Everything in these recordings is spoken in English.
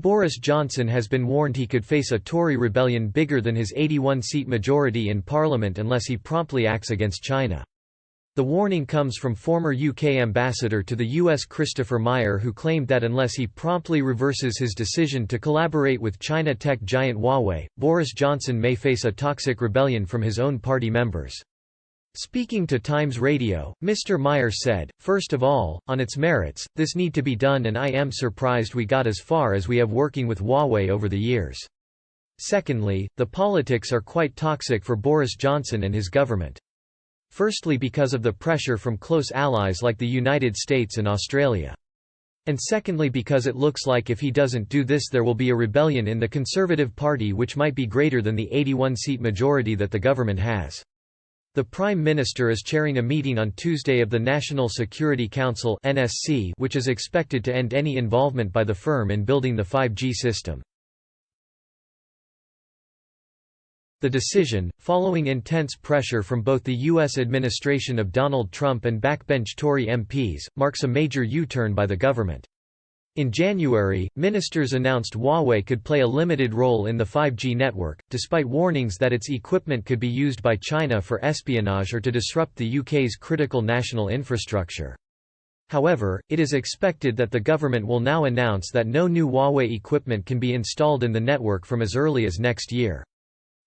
Boris Johnson has been warned he could face a Tory rebellion bigger than his 81-seat majority in Parliament unless he promptly acts against China. The warning comes from former UK ambassador to the US Christopher Meyer, who claimed that unless he promptly reverses his decision to collaborate with China tech giant Huawei, Boris Johnson may face a toxic rebellion from his own party members. Speaking to Times Radio, Mr. Meyer said, "First of all, on its merits, this need to be done, and I am surprised we got as far as we have working with Huawei over the years. Secondly, the politics are quite toxic for Boris Johnson and his government. Firstly, because of the pressure from close allies like the United States and Australia. And secondly, because it looks like if he doesn't do this there will be a rebellion in the Conservative Party which might be greater than the 81-seat majority that the government has." The Prime Minister is chairing a meeting on Tuesday of the National Security Council (NSC), which is expected to end any involvement by the firm in building the 5G system. The decision, following intense pressure from both the U.S. administration of Donald Trump and backbench Tory MPs, marks a major U-turn by the government. In January, ministers announced Huawei could play a limited role in the 5G network, despite warnings that its equipment could be used by China for espionage or to disrupt the UK's critical national infrastructure. However, it is expected that the government will now announce that no new Huawei equipment can be installed in the network from as early as next year.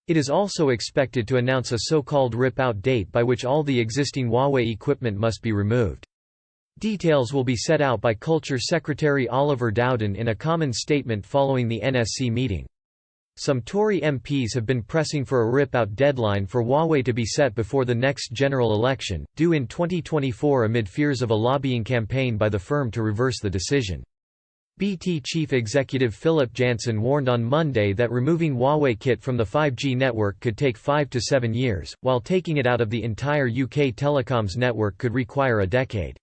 It is also expected to announce a so-called rip-out date by which all the existing Huawei equipment must be removed. Details will be set out by Culture Secretary Oliver Dowden in a common statement following the NSC meeting. Some Tory MPs have been pressing for a rip-out deadline for Huawei to be set before the next general election, due in 2024 amid fears of a lobbying campaign by the firm to reverse the decision. BT chief executive Philip Jansen warned on Monday that removing Huawei kit from the 5G network could take 5 to 7 years, while taking it out of the entire UK telecoms network could require a decade.